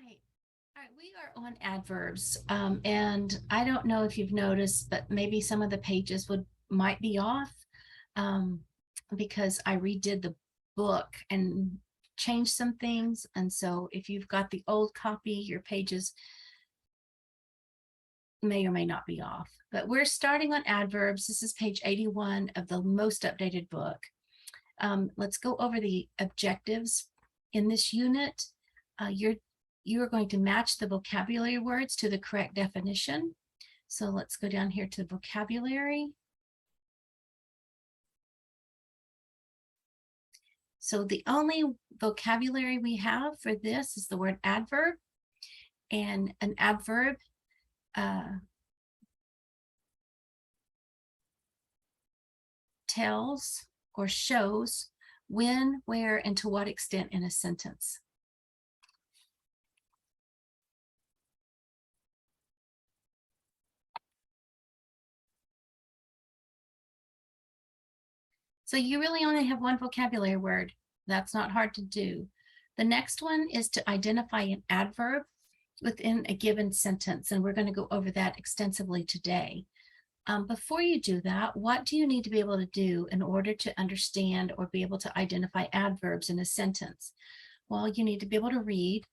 Hi. All right, we are on adverbs, and I don't know if you've noticed, but maybe some of the pages might be off um, because I redid the book and changed some things. And so if you've got the old copy, your pages may or may not be off. But we're starting on adverbs. This is page 81 of the most updated book. Let's go over the objectives in this unit. You are going to match the vocabulary words to the correct definition. So let's go down here to vocabulary. So the only vocabulary we have for this is the word adverb, and an adverb tells or shows when, where, and to what extent in a sentence. So you really only have one vocabulary word. That's not hard to do. The next one is to identify an adverb within a given sentence, and we're going to go over that extensively today. Before you do that, what do you need to be able to do in order to understand or be able to identify adverbs in a sentence? Well, you need to be able to read.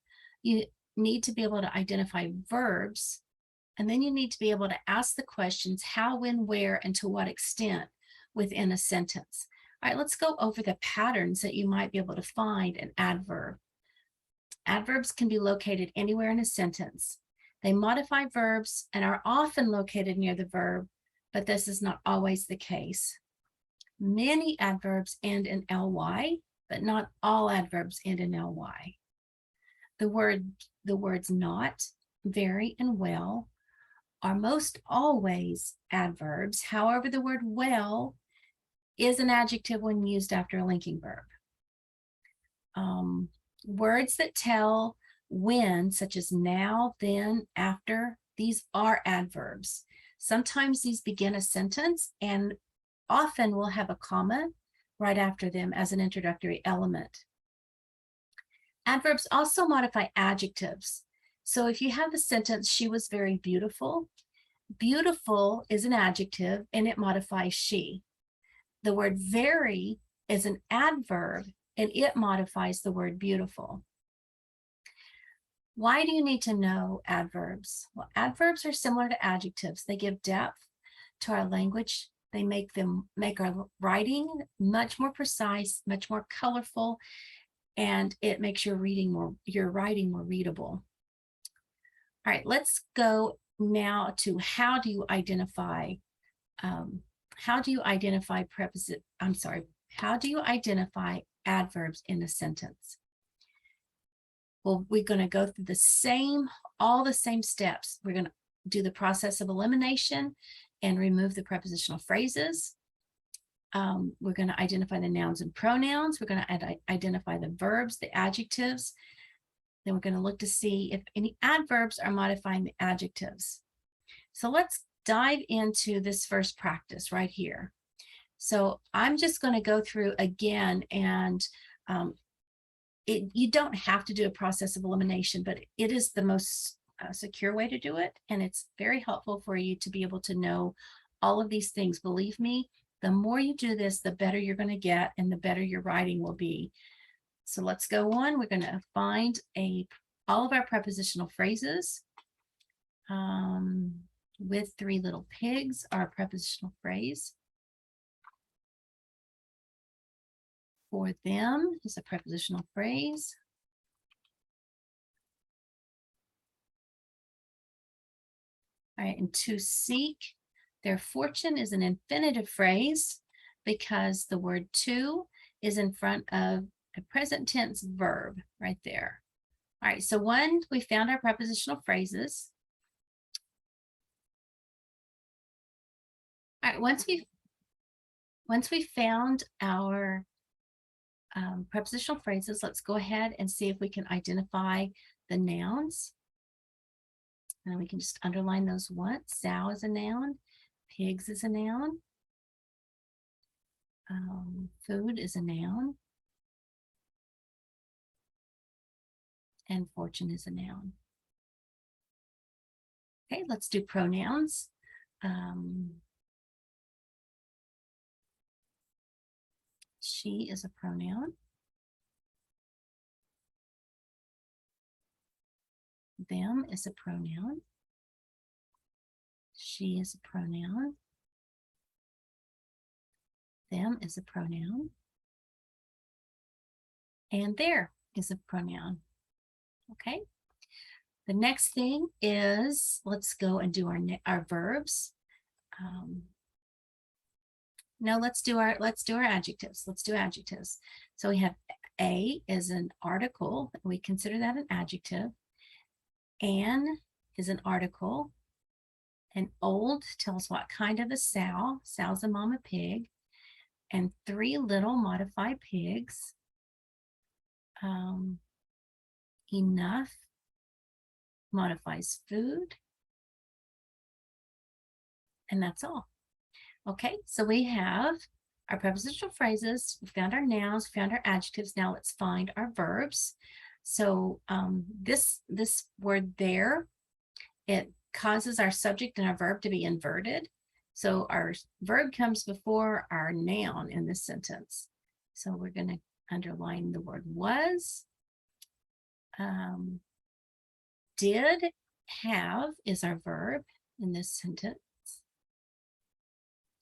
You need to be able to identify verbs, and then you need to be able to ask the questions how, when, where, and to what extent within a sentence. All right, let's go over the patterns that you might be able to find an adverb. Adverbs can be located anywhere in a sentence. They modify verbs and are often located near the verb, but this is not always the case. Many adverbs end in ly, but not all adverbs end in ly. The words not, very, and well are most always adverbs. However, the word well is an adjective when used after a linking verb. Words that tell when, such as now, then, after, these are adverbs. Sometimes these begin a sentence and often will have a comma right after them as an introductory element. Adverbs also modify adjectives. So if you have a sentence, she was very beautiful, beautiful is an adjective and it modifies she. The word very is an adverb and it modifies the word beautiful. Why do you need to know adverbs? Well, adverbs are similar to adjectives. They give depth to our language. They make our writing much more precise, much more colorful, and it makes your writing more readable. All right, let's go now to how do you identify adverbs in a sentence? Well, we're going to go through all the same steps. We're going to do the process of elimination and remove the prepositional phrases. We're going to identify the nouns and pronouns. We're going to identify the verbs, the adjectives. Then we're going to look to see if any adverbs are modifying the adjectives. So let's dive into this first practice right here. So I'm just going to go through again, and you don't have to do a process of elimination, but it is the most secure way to do it. And it's very helpful for you to be able to know all of these things. Believe me, the more you do this, the better you're going to get and the better your writing will be. So let's go on. We're going to find all of our prepositional phrases. With three little pigs, our prepositional phrase. For them is a prepositional phrase. All right, and to seek their fortune is an infinitive phrase because the word to is in front of a present tense verb right there. All right, so we found our prepositional phrases. All right, once we found our prepositional phrases, let's go ahead and see if we can identify the nouns. And we can just underline those once. Sow is a noun. Pigs is a noun. Food is a noun. and fortune is a noun. Okay, let's do pronouns. She is a pronoun. Them is a pronoun. She is a pronoun. Them is a pronoun. And there is a pronoun. Okay. The next thing is, let's go and do our verbs. No, let's do our adjectives. Let's do adjectives. So we have a is an article. We consider that an adjective. An is an article. And old tells what kind of a sow. Sow's a mama pig. And three little modified pigs. Enough modifies food. And that's all. Okay, so we have our prepositional phrases, we found our nouns, found our adjectives. Now let's find our verbs. So this word there, it causes our subject and our verb to be inverted. So our verb comes before our noun in this sentence. So we're going to underline the word was. Did have is our verb in this sentence.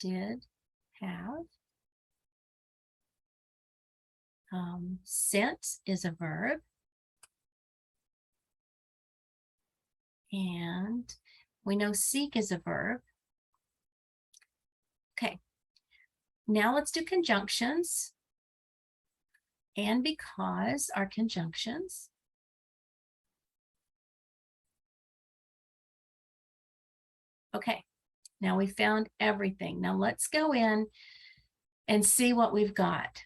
Did have. Sent is a verb. And we know seek is a verb. Okay. Now let's do conjunctions. And because are conjunctions. Okay. Now we found everything. Now let's go in and see what we've got.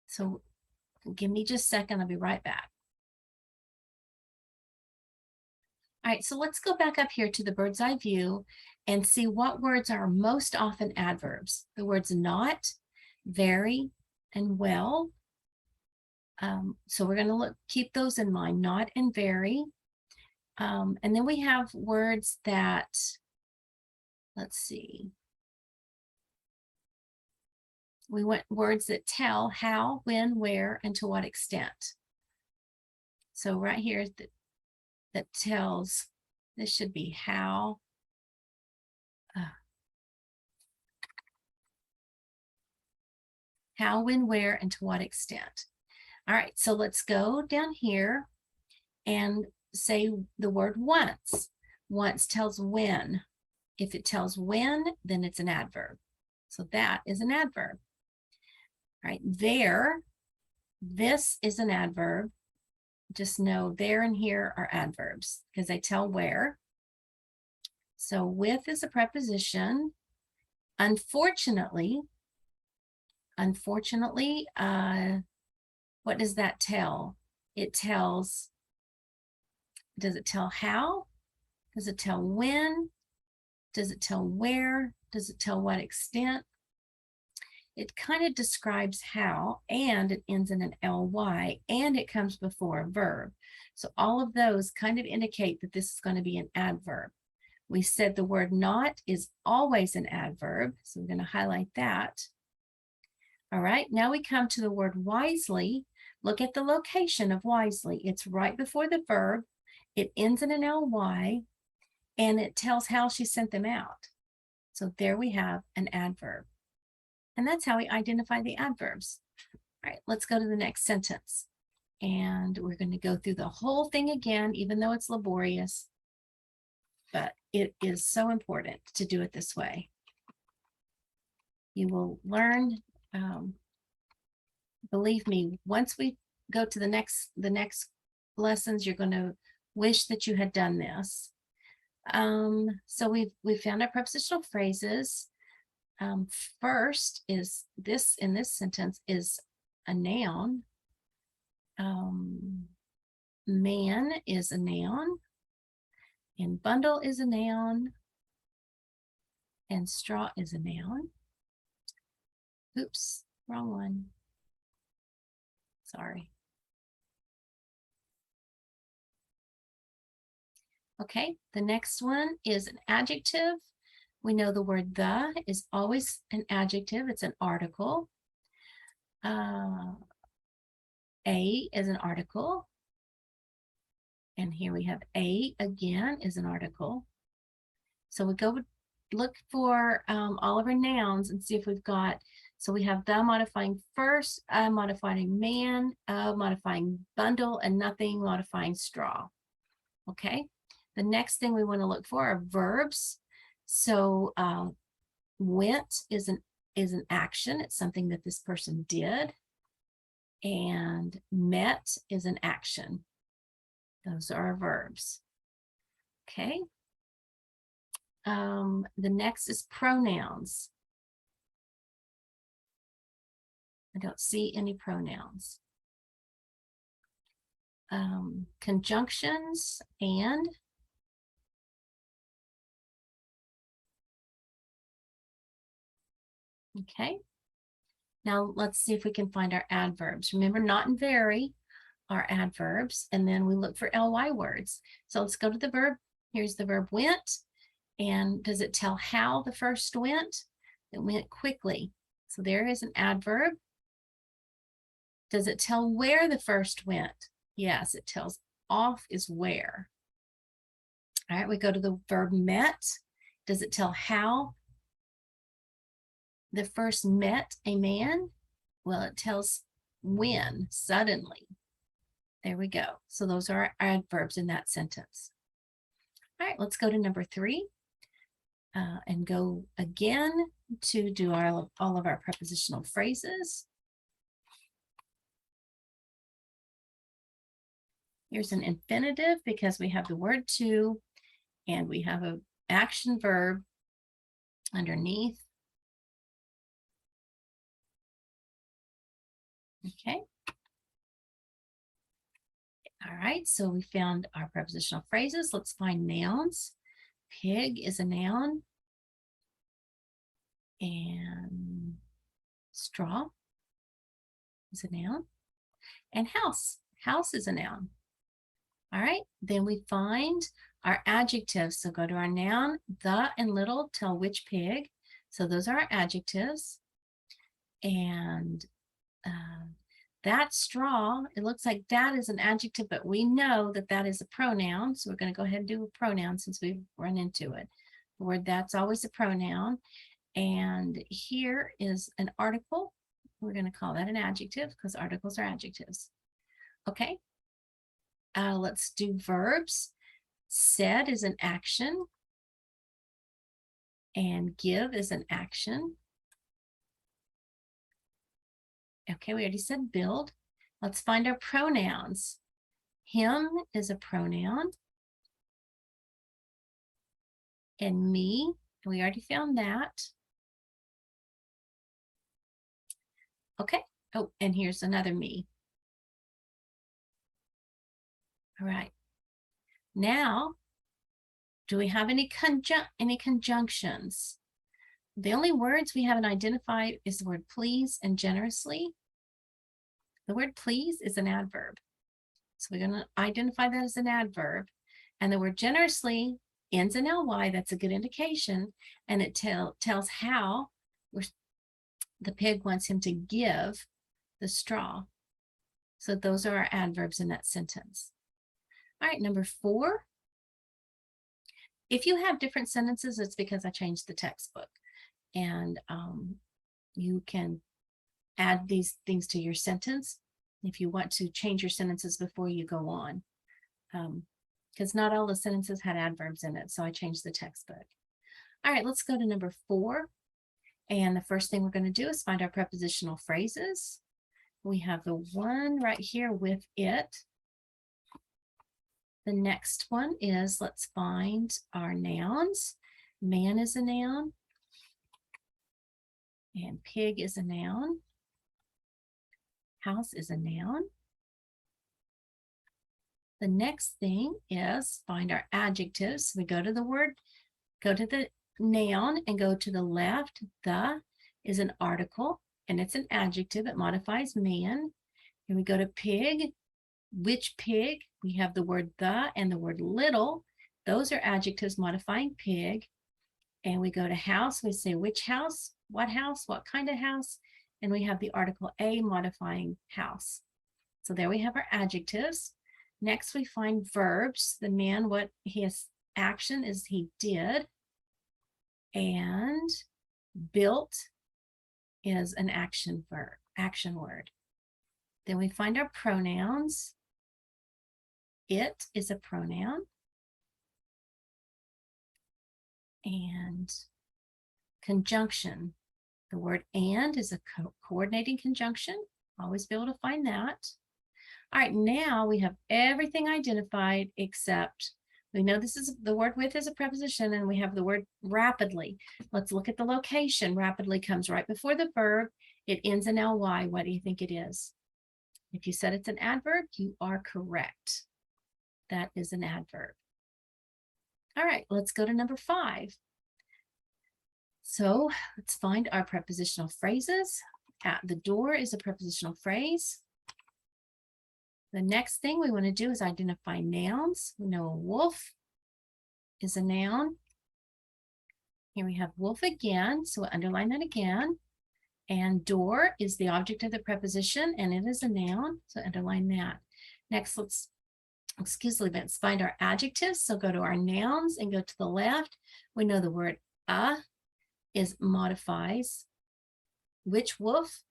So give me just a second. I'll be right back. All right, so let's go back up here to the bird's eye view and see what words are most often adverbs. The words not, very, and well. So we're going to keep those in mind, not and very. And then we have words that, let's see. We want words that tell how, when, where, and to what extent. So right here, that tells, this should be how. How, when, where, and to what extent. All right, so let's go down here and say the word once. Once tells when. If it tells when, then it's an adverb. So that is an adverb. All right, there, this is an adverb. Just know there and here are adverbs because they tell where. So with is a preposition. Unfortunately, what does that tell? It tells, does it tell how? Does it tell when? Does it tell where? Does it tell what extent? It kind of describes how, and it ends in an ly, and it comes before a verb. So all of those kind of indicate that this is going to be an adverb. We said the word not is always an adverb, so we're going to highlight that. All right, now we come to the word wisely. Look at the location of wisely. It's right before the verb. It ends in an ly, and it tells how she sent them out. So there we have an adverb. And that's how we identify the adverbs. All right, let's go to the next sentence. And we're going to go through the whole thing again, even though it's laborious. But it is so important to do it this way. You will learn, believe me, once we go to the next lessons, you're going to wish that you had done this. So we've found our prepositional phrases. First is this, in this sentence, is a noun. Man is a noun. And bundle is a noun. And straw is a noun. Oops, wrong one. Sorry. Okay, the next one is an adjective. We know the word the is always an adjective. It's an article. A is an article. And here we have a again is an article. So we go look for all of our nouns and see if we've got, so we have the modifying first, modifying man, modifying bundle, and nothing modifying straw. Okay, the next thing we want to look for are verbs. So went is an action. It's something that this person did. And met is an action. Those are our verbs. Okay. The next is pronouns. I don't see any pronouns. Conjunctions and okay. Now let's see if we can find our adverbs. Remember, not and very are adverbs, and then we look for ly words. So let's go to the verb. Here's the verb went. And does it tell how the first went? It went quickly. So there is an adverb. Does it tell where the first went? Yes, it tells off is where. All right, we go to the verb met. Does it tell how the first met a man? Well, it tells when, suddenly. There we go. So those are our adverbs in that sentence. All right, let's go to number 3 and go again to do all of our prepositional phrases. Here's an infinitive because we have the word to and we have an action verb underneath. Okay. All right, so we found our prepositional phrases. Let's find nouns. Pig is a noun. And straw is a noun. And house. House is a noun. All right, then we find our adjectives. So go to our noun. The and little tell which pig. So those are our adjectives. And that straw, it looks like that is an adjective, but we know that that is a pronoun. So we're going to go ahead and do a pronoun since we've run into it. The word that's always a pronoun. And here is an article. We're going to call that an adjective because articles are adjectives. Okay. Let's do verbs. Said is an action. And give is an action. Okay, we already said build. Let's find our pronouns. Him is a pronoun. And me, we already found that. Okay. Oh, and here's another me. All right. Now, do we have any conjunctions? The only words we haven't identified is the word please and generously. The word please is an adverb. So we're going to identify that as an adverb. And the word generously ends in ly. That's a good indication. And it tells how the pig wants him to give the straw. So those are our adverbs in that sentence. All right, number 4. If you have different sentences, it's because I changed the textbook. And you can add these things to your sentence if you want to change your sentences before you go on. Because not all the sentences had adverbs in it, so I changed the textbook. All right, let's go to number 4. And the first thing we're going to do is find our prepositional phrases. We have the one right here with it. The next one is, let's find our nouns. Man is a noun. And pig is a noun. House is a noun. The next thing is find our adjectives. We go to the word, go to the noun and go to the left. The is an article and it's an adjective. It modifies man. And we go to pig. Which pig? We have the word the and the word little. Those are adjectives modifying pig. And we go to house, we say which house, what kind of house, and we have the article a modifying house. So there we have our adjectives. Next, we find verbs. The man, what his action is he did, and built is an action verb, action word. Then we find our pronouns. It is a pronoun. And conjunction. The word and is a coordinating conjunction. Always be able to find that. All right, now we have everything identified except we know this is the word with is a preposition, and we have the word rapidly. Let's look at the location. Rapidly comes right before the verb. It ends in ly. What do you think it is? If you said it's an adverb, you are correct. That is an adverb. All right, let's go to number 5. So let's find our prepositional phrases. At the door is a prepositional phrase. The next thing we want to do is identify nouns. We know a wolf is a noun. Here we have wolf again, so we'll underline that again. And door is the object of the preposition, and it is a noun, so underline that. Next, let's find our adjectives. So go to our nouns and go to the left. We know the word is modifies. Which wolf?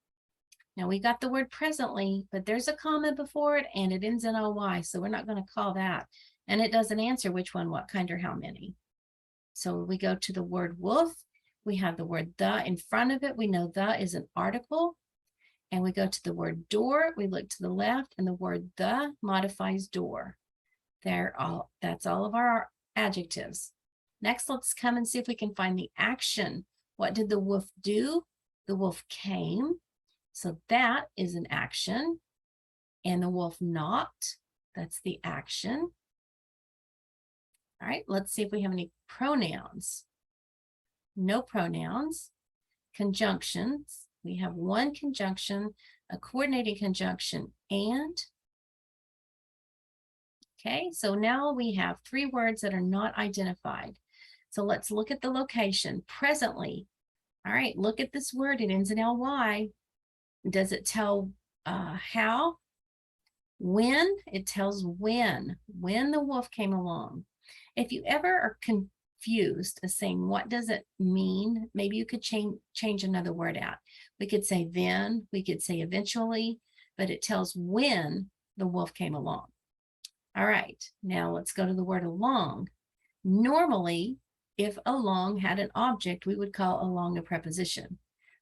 Now we got the word presently, but there's a comma before it and it ends in ly, so we're not going to call that. And it doesn't answer which one, what kind, or how many. So we go to the word wolf. We have the word the in front of it. We know the is an article. And we go to the word door. We look to the left, and the word the modifies door. That's all of our adjectives. Next, let's come and see if we can find the action. What did the wolf do? The wolf came. So that is an action. And the wolf knocked. That's the action. All right, let's see if we have any pronouns. No pronouns. Conjunctions. We have one conjunction, a coordinating conjunction, and. Okay, so now we have 3 words that are not identified. So let's look at the location. Presently. All right, look at this word. It ends in ly. Does it tell how? When? It tells when the wolf came along. If you ever are confused as saying, what does it mean? Maybe you could change another word out. We could say then, we could say eventually, but it tells when the wolf came along. All right, now let's go to the word along. Normally, if along had an object, we would call along a preposition.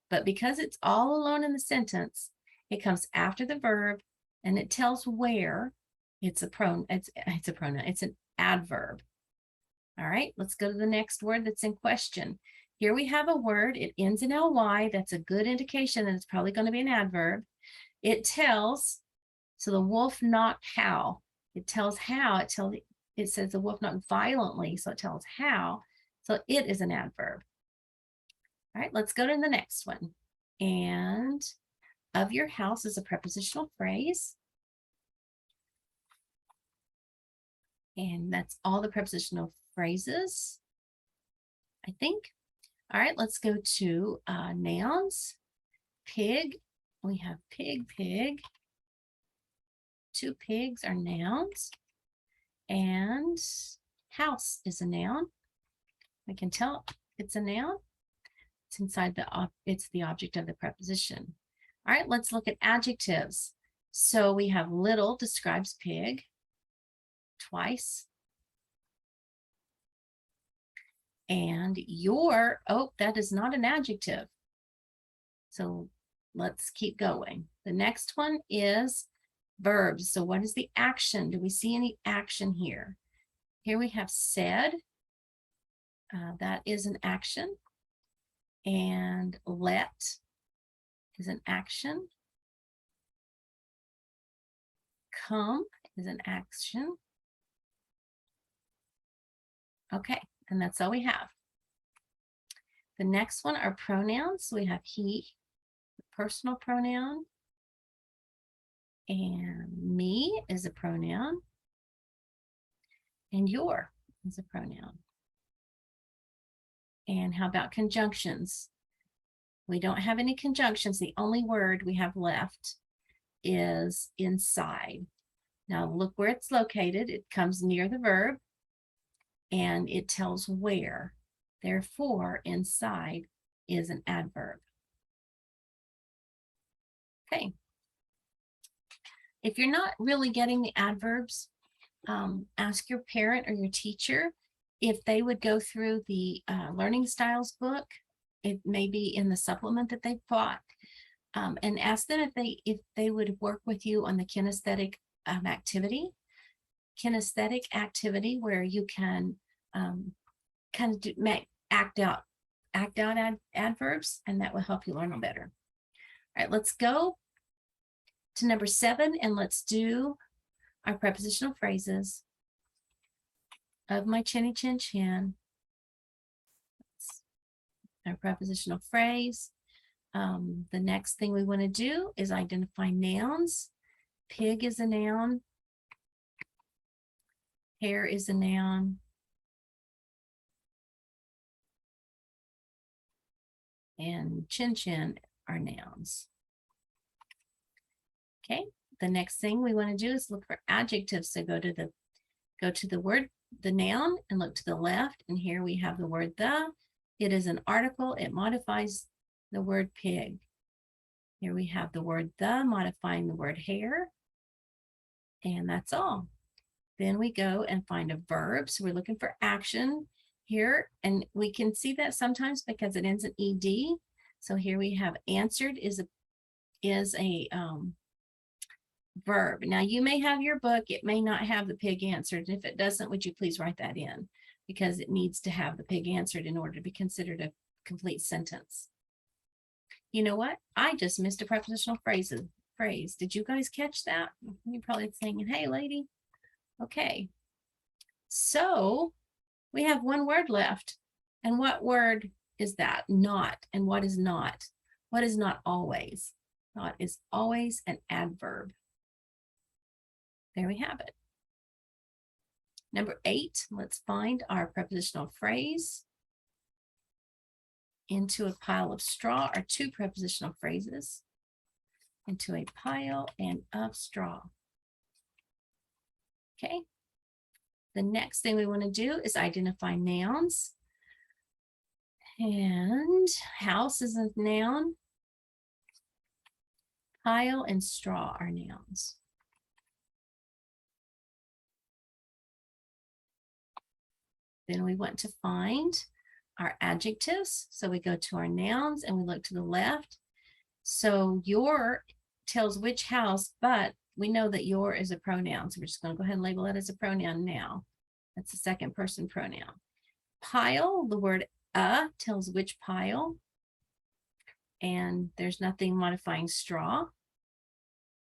But because it's all alone in the sentence, it comes after the verb and it tells where. It's a pronoun. It's an adverb. All right, let's go to the next word that's in question. Here we have a word. It ends in ly. That's a good indication that it's probably going to be an adverb. It tells, so the wolf knocked how. It tells how. It says the wolf knocked violently, so it tells how. So it is an adverb. All right, let's go to the next one. And of your house is a prepositional phrase. And that's all the prepositional phrases, I think. All right, let's go to nouns. Pig, we have pig, pig. 2 pigs are nouns. And house is a noun. We can tell it's a noun. It's inside it's the object of the preposition. All right, let's look at adjectives. So we have little describes pig twice. And your, oh, that is not an adjective. So let's keep going. The next one is verbs. So what is the action? Do we see any action here? Here we have said. That is an action. And let is an action. Come is an action. Okay, and that's all we have. The next one are pronouns. So we have he, the personal pronoun. And me is a pronoun. And your, is a pronoun. And how about conjunctions? We don't have any conjunctions. The only word we have left is inside. Now look where it's located. It comes near the verb and it tells where. Therefore, inside is an adverb. Okay. If you're not really getting the adverbs, ask your parent or your teacher if they would go through the learning styles book. It may be in the supplement that they've bought, and ask them if they would work with you on the kinesthetic activity. Kinesthetic activity where you can kind of act out adverbs, and that will help you learn them better. All right, let's go to number 7 and let's do our prepositional phrases of my chinny chin chin. Our prepositional phrase. The next thing we want to do is identify nouns. Pig is a noun. Hair is a noun. And chin chin are nouns. Okay, the next thing we want to do is look for adjectives. So go to the word, the noun, and look to the left. And here we have the word the. It is an article. It modifies the word pig. Here we have the word the modifying the word hair. And that's all. Then we go and find a verb. So we're looking for action here. And we can see that sometimes because it ends in ed. So here we have answered is a verb. Now you may have your book. It may not have the pig answered. If it doesn't, would you please write that in? Because it needs to have the pig answered in order to be considered a complete sentence. You know what? I just missed a prepositional phrase. Did you guys catch that? You're probably saying, hey, lady. Okay. So we have one word left. And what word is that? Not. And what is not? What is not always? Not is always an adverb. There we have it. Number 8, let's find our prepositional phrase. Into a pile of straw are 2 prepositional phrases. Into a pile and of straw. Okay. The next thing we want to do is identify nouns. And house is a noun. Pile and straw are nouns. Then we want to find our adjectives. So we go to our nouns and we look to the left. So your tells which house, but we know that your is a pronoun. So we're just going to go ahead and label it as a pronoun now. That's a second person pronoun. Pile, the word tells which pile. And there's nothing modifying straw.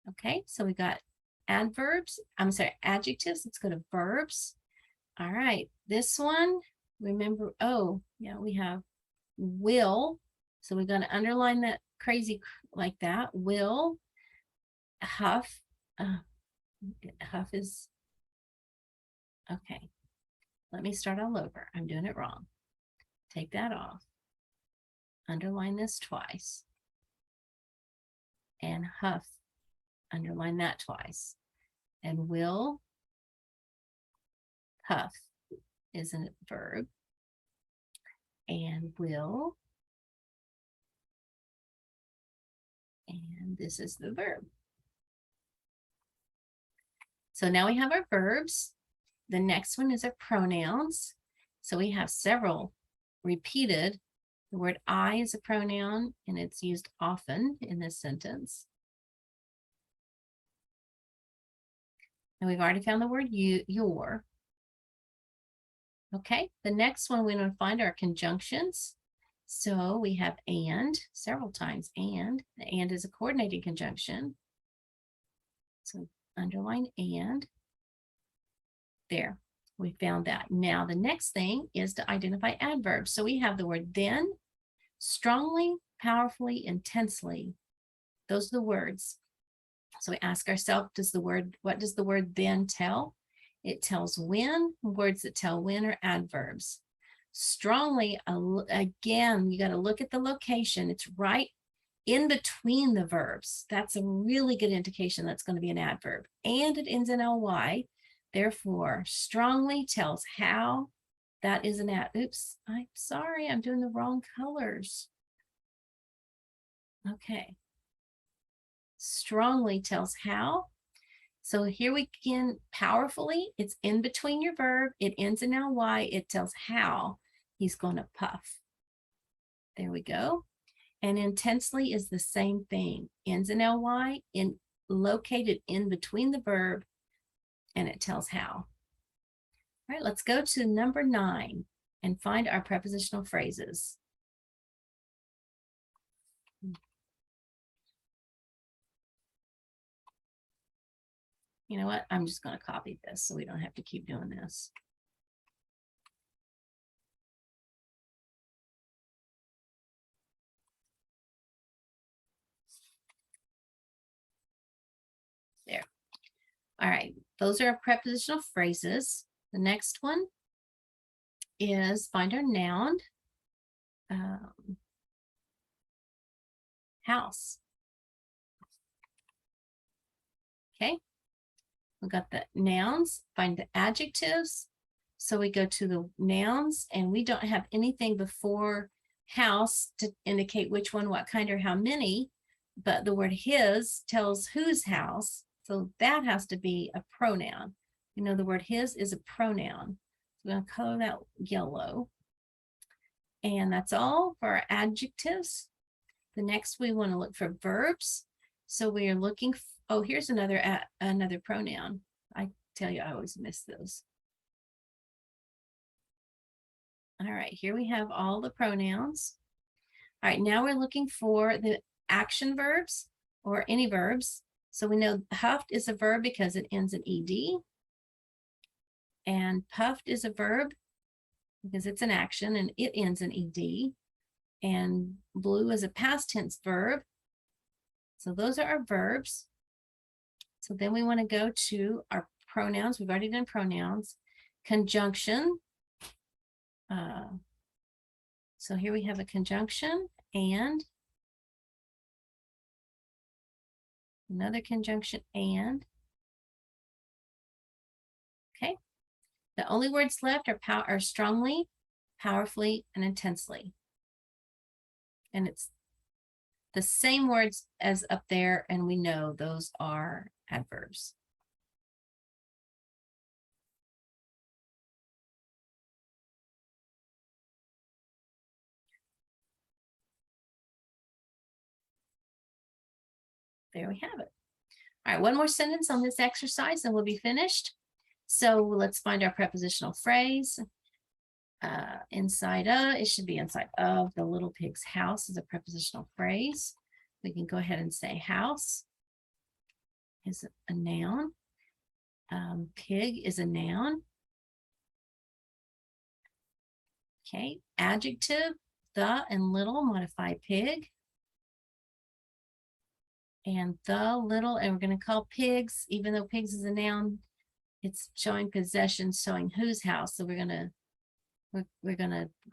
Okay, so we got adverbs. Adjectives. Let's go to verbs. All right, this one, remember, oh, yeah, we have will. So we're going to underline that crazy like that. Will, huff. Huff is, okay. Let me start all over. I'm doing it wrong. Take that off. Underline this twice. And huff, underline that twice. And will, huff is a verb. And will. And this is the verb. So now we have our verbs. The next one is our pronouns. So we have several repeated. The word I is a pronoun and it's used often in this sentence. And we've already found the word your. Okay, the next one we're going to find are conjunctions. So we have and several times, and. The and is a coordinating conjunction. So underline and. There, we found that. Now the next thing is to identify adverbs. So we have the word then, strongly, powerfully, intensely. Those are the words. So we ask ourselves, what does the word then tell? It tells when. Words that tell when are adverbs. Strongly, again, you got to look at the location. It's right in between the verbs. That's a really good indication that's going to be an adverb. And it ends in ly. Therefore, strongly tells how that is an oops, I'm sorry, I'm doing the wrong colors. Okay. Strongly tells how. So here we begin powerfully. It's in between your verb. It ends in ly. It tells how he's going to puff. There we go. And intensely is the same thing. Ends in ly, located in between the verb, and it tells how. All right, let's go to number 9 and find our prepositional phrases. You know what? I'm just going to copy this so we don't have to keep doing this. There. All right, those are our prepositional phrases. The next one is find our noun. House. Okay, we got the nouns, find the adjectives. So we go to the nouns and we don't have anything before house to indicate which one, what kind, or how many, but the word his tells whose house. So that has to be a pronoun. You know, the word his is a pronoun. So we're going to color that yellow. And that's all for our adjectives. The next we want to look for verbs. So we are looking, oh, here's another pronoun. I tell you, I always miss those. All right, here we have all the pronouns. All right, now we're looking for the action verbs or any verbs. So we know huffed is a verb because it ends in ed. And puffed is a verb because it's an action and it ends in ed. And blue is a past tense verb. So those are our verbs. So then we want to go to our pronouns. We've already done pronouns. Conjunction. So here we have a conjunction and another conjunction and. Okay. The only words left are strongly, powerfully, and intensely. And it's the same words as up there, and we know those are adverbs. There we have it. All right, one more sentence on this exercise and we'll be finished. So let's find our prepositional phrase. Inside of, it should be inside of the little pig's house is a prepositional phrase. We can go ahead and say house is a noun. Pig is a noun. Okay, adjective, the and little modify pig. And the little, and we're going to call pigs, even though pigs is a noun, it's showing possession, showing whose house. So we're gonna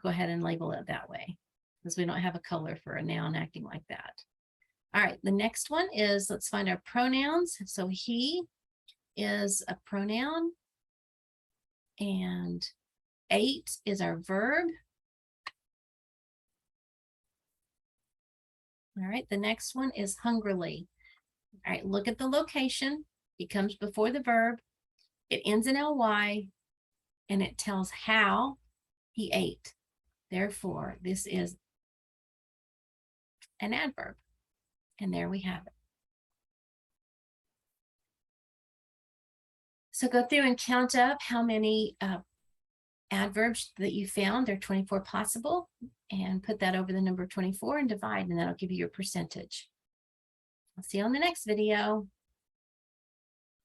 go ahead and label it that way because we don't have a color for a noun acting like that. All right, the next one is, let's find our pronouns. So he is a pronoun and ate is our verb. All right, the next one is hungrily. All right, look at the location. It comes before the verb. It ends in ly, and it tells how he ate. Therefore, this is an adverb. And there we have it. So go through and count up how many adverbs that you found. There are 24 possible. And put that over the number 24 and divide, and that'll give you your percentage. I'll see you on the next video.